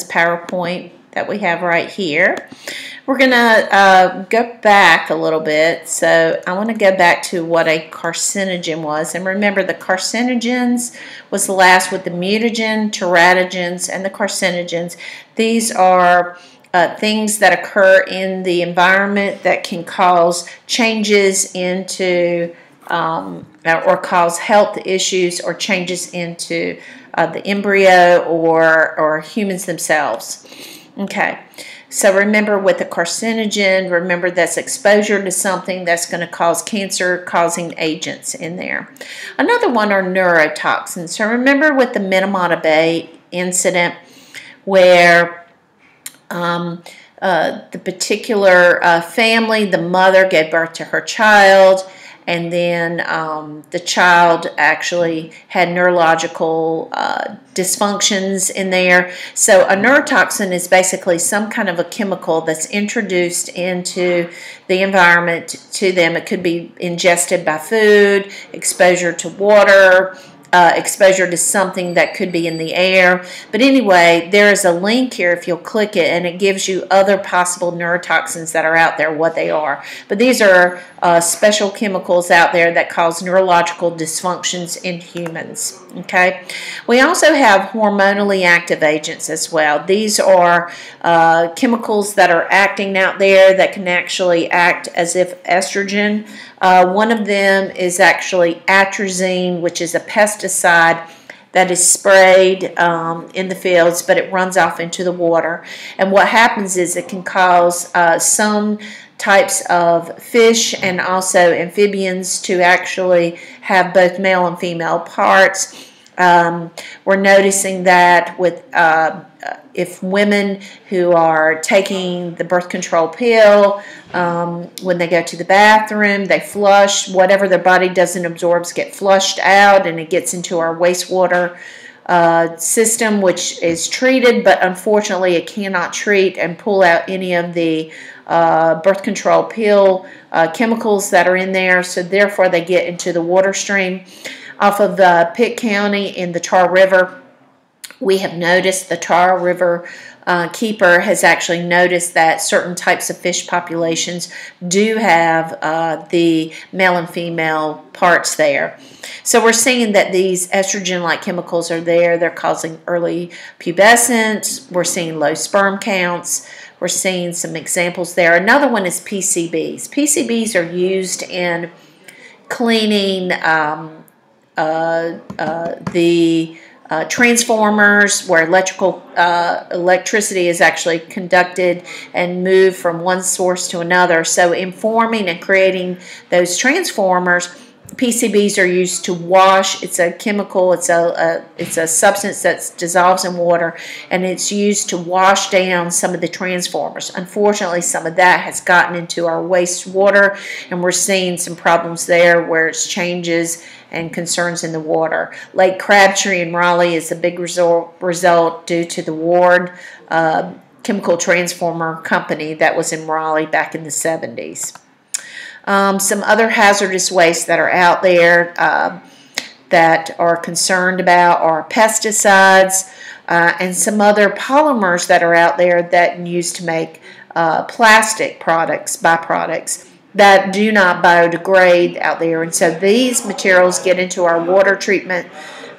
PowerPoint that we have right here. We're going to go back a little bit. So I want to go back to what a carcinogen was. And remember, the carcinogens was the last with the mutagen, teratogens, and the carcinogens. These are things that occur in the environment that can cause changes into or cause health issues or changes into the embryo or humans themselves. Okay, so remember with the carcinogen, remember that's exposure to something that's going to cause cancer-causing agents in there. Another one are neurotoxins. So remember with the Minamata Bay incident where the particular family, the mother gave birth to her child, and then the child actually had neurological dysfunctions in there. So a neurotoxin is basically some kind of a chemical that's introduced into the environment to them. It could be ingested by food, exposure to water, exposure to something that could be in the air. But anyway, there is a link here if you'll click it, and it gives you other possible neurotoxins that are out there, what they are. But these are special chemicals out there that cause neurological dysfunctions in humans. Okay. We also have hormonally active agents as well. These are chemicals that are acting out there that can actually act as if estrogen. One of them is actually atrazine, which is a pesticide that is sprayed in the fields, but it runs off into the water. And what happens is it can cause some types of fish and also amphibians to actually have both male and female parts. We're noticing that with if women who are taking the birth control pill, when they go to the bathroom, they flush, whatever their body doesn't absorb get flushed out, and it gets into our wastewater system, which is treated, but unfortunately it cannot treat and pull out any of the birth control pill chemicals that are in there, so therefore they get into the water stream. Off of Pitt County in the Tar River, we have noticed the Tar River keeper has actually noticed that certain types of fish populations do have the male and female parts there. So we're seeing that these estrogen-like chemicals are there. They're causing early pubescence. We're seeing low sperm counts. We're seeing some examples there. Another one is PCBs. PCBs are used in cleaning the transformers where electricity is actually conducted and moved from one source to another. So in forming and creating those transformers, PCBs are used to wash. It's a chemical, it's a substance that dissolves in water, and it's used to wash down some of the transformers. Unfortunately, some of that has gotten into our wastewater, and we're seeing some problems there where it's changes and concerns in the water. Lake Crabtree in Raleigh is a big result due to the Ward chemical transformer company that was in Raleigh back in the 70s. Some other hazardous waste that are out there that are concerned about are pesticides and some other polymers that are out there that are used to make plastic products, byproducts that do not biodegrade out there. And so these materials get into our water treatment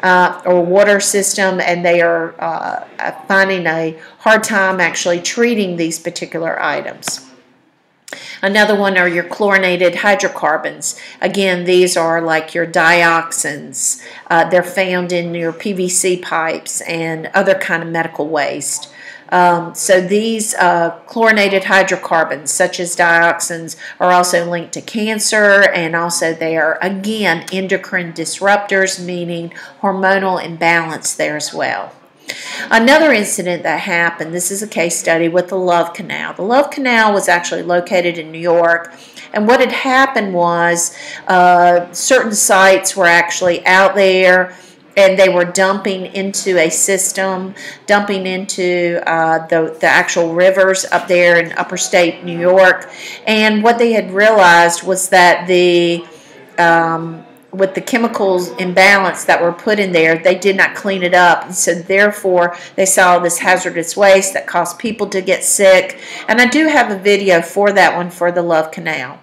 or water system, and they are finding a hard time actually treating these particular items. Another one are your chlorinated hydrocarbons. Again, these are like your dioxins. They're found in your PVC pipes and other kind of medical waste. So these chlorinated hydrocarbons, such as dioxins, are also linked to cancer, and also they are, again, endocrine disruptors, meaning hormonal imbalance there as well. Another incident that happened, this is a case study with the Love Canal. The Love Canal was actually located in New York, and what had happened was certain sites were actually out there, and they were dumping into a system, dumping into the actual rivers up there in upper state New York. And what they had realized was that the with the chemicals imbalance that were put in there, they did not clean it up. And so therefore, they saw this hazardous waste that caused people to get sick. And I do have a video for that one for the Love Canal.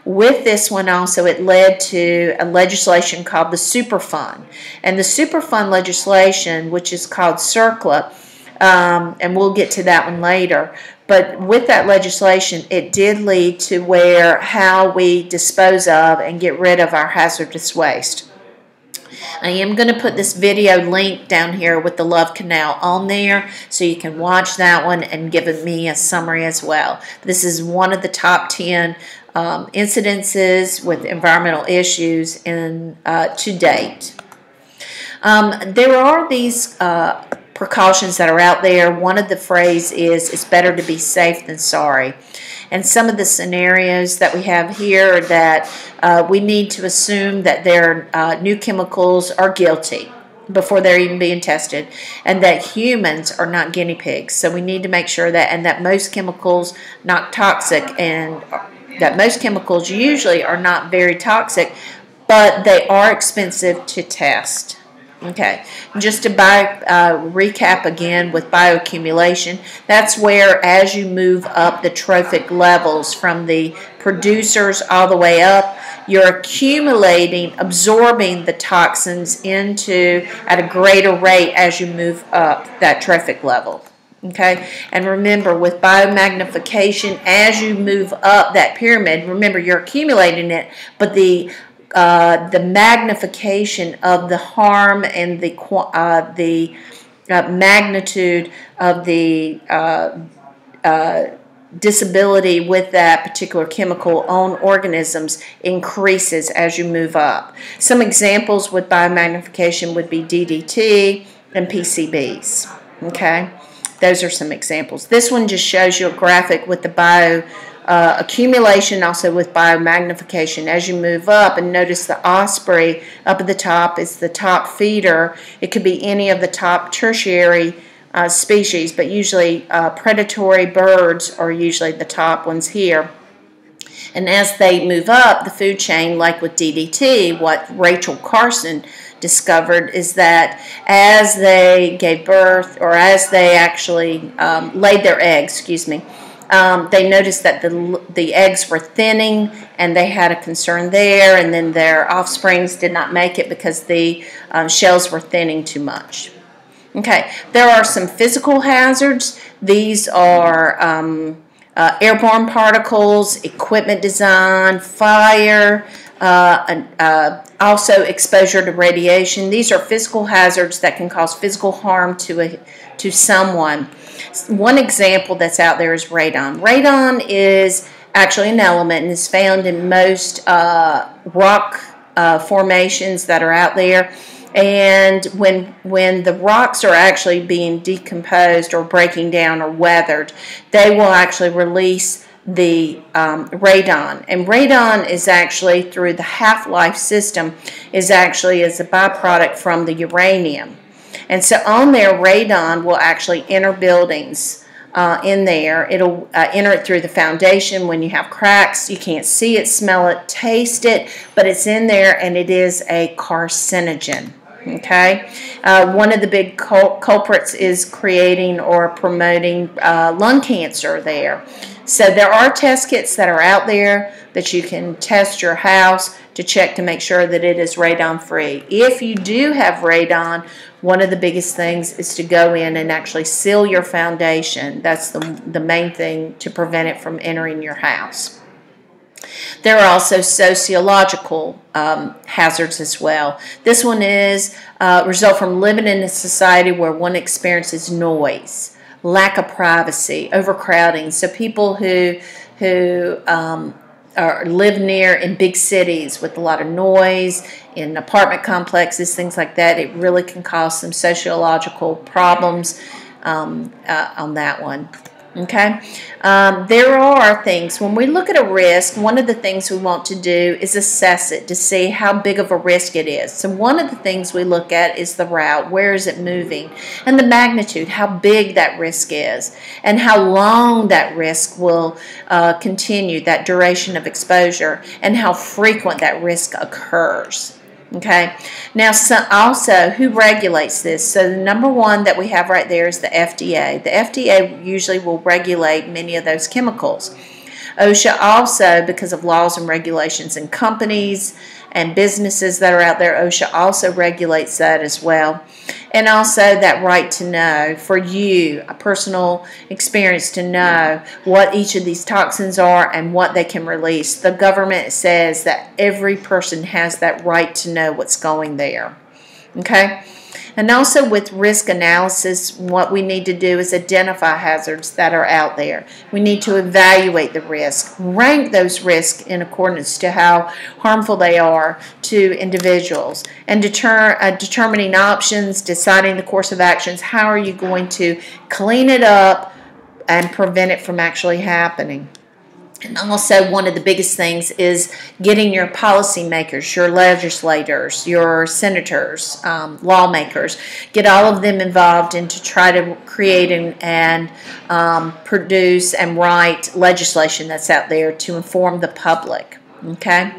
With this one also, it led to a legislation called the Superfund. And the Superfund legislation, which is called CERCLA, and we'll get to that one later, but with that legislation, it did lead to where how we dispose of and get rid of our hazardous waste. I am going to put this video link down here with the Love Canal on there so you can watch that one and give me a summary as well. This is one of the top 10 incidences with environmental issues to date. There are these precautions that are out there. One of the phrase is, it's better to be safe than sorry. And some of the scenarios that we have here are that we need to assume that their new chemicals are guilty before they're even being tested, and that humans are not guinea pigs. So we need to make sure that, and that most chemicals not toxic, and that most chemicals usually are not very toxic, but they are expensive to test. Okay, just to recap again with bioaccumulation, that's where as you move up the trophic levels from the producers all the way up, you're accumulating, absorbing the toxins into at a greater rate as you move up that trophic level. Okay, and remember with biomagnification, as you move up that pyramid, remember you're accumulating it, but the magnification of the harm and the magnitude of the disability with that particular chemical on organisms increases as you move up. Some examples with biomagnification would be DDT and PCBs. Okay, those are some examples. This one just shows you a graphic with the accumulation, also with biomagnification as you move up, and notice the osprey up at the top is the top feeder. It could be any of the top tertiary species, but usually predatory birds are usually the top ones here. And as they move up the food chain, like with DDT, what Rachel Carson discovered is that as they gave birth, or as they actually laid their eggs, they noticed that the eggs were thinning, and they had a concern there, and then their offsprings did not make it because the shells were thinning too much. Okay, there are some physical hazards. These are airborne particles, equipment design, fire, also exposure to radiation. These are physical hazards that can cause physical harm to someone. One example that's out there is radon. Radon is actually an element and is found in most rock formations that are out there. And when the rocks are actually being decomposed or breaking down or weathered, they will actually release the radon. And radon is actually, through the half-life system, is actually as a byproduct from the uranium. And so on there, radon will actually enter buildings in there. It'll enter it through the foundation. When you have cracks, you can't see it, smell it, taste it, but it's in there, and it is a carcinogen. Okay, one of the big culprits is creating or promoting lung cancer there. So there are test kits that are out there that you can test your house to check to make sure that it is radon free. If you do have radon, one of the biggest things is to go in and actually seal your foundation. That's the main thing to prevent it from entering your house. There are also sociological hazards as well. This one is result from living in a society where one experiences noise, lack of privacy, overcrowding. So people who live near in big cities with a lot of noise, in apartment complexes, things like that, it really can cause some sociological problems on that one. Okay, there are things, when we look at a risk, one of the things we want to do is assess it to see how big of a risk it is. So one of the things we look at is the route, where is it moving, and the magnitude, how big that risk is, and how long that risk will continue, that duration of exposure, and how frequent that risk occurs. Okay, now also who regulates this? So the number one that we have right there is the FDA. The FDA usually will regulate many of those chemicals. OSHA also, because of laws and regulations and companies and businesses that are out there, OSHA also regulates that as well. And also that right to know, for you, a personal experience to know what each of these toxins are and what they can release. The government says that every person has that right to know what's going there. Okay? And also with risk analysis, what we need to do is identify hazards that are out there. We need to evaluate the risk, rank those risks in accordance to how harmful they are to individuals, and determining options, deciding the course of actions. How are you going to clean it up and prevent it from actually happening? And also, one of the biggest things is getting your policymakers, your legislators, your senators, lawmakers, get all of them involved in to try to create and produce and write legislation that's out there to inform the public. Okay?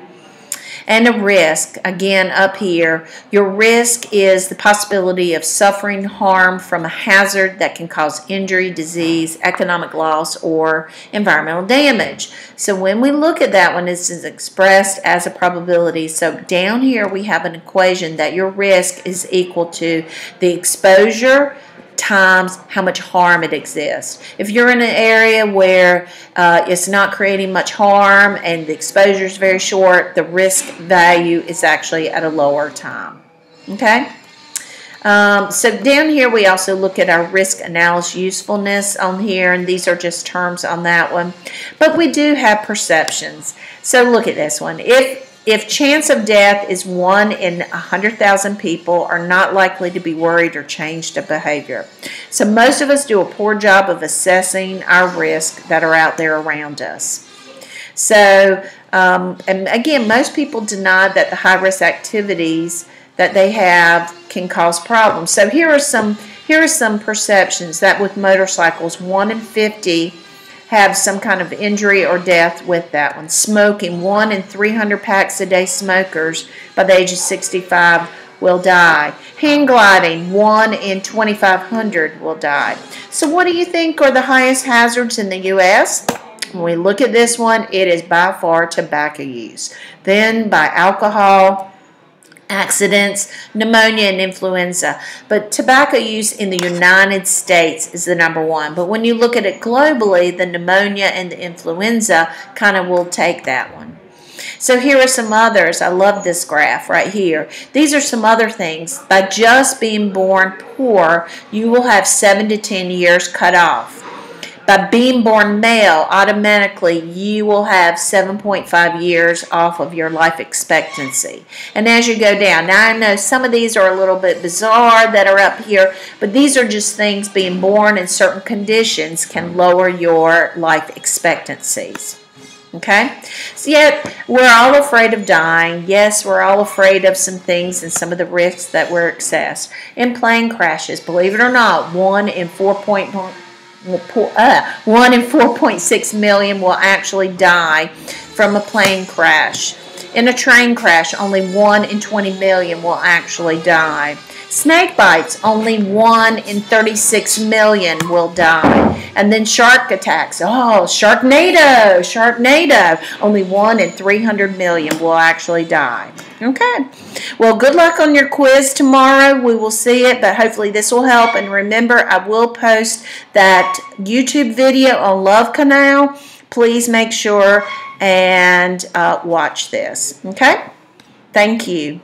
And a risk, again up here, your risk is the possibility of suffering harm from a hazard that can cause injury, disease, economic loss, or environmental damage. So when we look at that one, this is expressed as a probability. So down here we have an equation that your risk is equal to the exposure times how much harm it exists. If you're in an area where it's not creating much harm and the exposure is very short, the risk value is actually at a lower time. Okay? So down here we also look at our risk analysis usefulness on here, and these are just terms on that one. But we do have perceptions. So look at this one. If chance of death is 1 in 100,000 people are not likely to be worried or change their behavior. So most of us do a poor job of assessing our risks that are out there around us. So, and again, most people deny that the high-risk activities that they have can cause problems. So here are some perceptions that with motorcycles, 1 in 50 have some kind of injury or death with that one. Smoking, 1 in 300 packs a day smokers by the age of 65 will die. Hang gliding, 1 in 2,500 will die. So what do you think are the highest hazards in the U.S.? When we look at this one, it is by far tobacco use. Then by alcohol, accidents, pneumonia, and influenza. But tobacco use in the United States is the number one. But when you look at it globally, the pneumonia and the influenza kind of will take that one. So here are some others. I love this graph right here. These are some other things. By just being born poor, you will have 7 to 10 years cut off. By being born male, automatically you will have 7.5 years off of your life expectancy. And as you go down, now I know some of these are a little bit bizarre that are up here, but these are just things being born in certain conditions can lower your life expectancies. Okay? So yet, we're all afraid of dying. Yes, we're all afraid of some things and some of the risks that we're assessed. In plane crashes, believe it or not, 1 in 4.6 million will actually die from a plane crash. In a train crash, only 1 in 20 million will actually die. Snake bites, only 1 in 36 million will die. And then shark attacks, oh, Sharknado, only 1 in 300 million will actually die. Okay, well, good luck on your quiz tomorrow. We will see it, but hopefully this will help. And remember, I will post that YouTube video on Love Canal. Please make sure and watch this. Okay, thank you.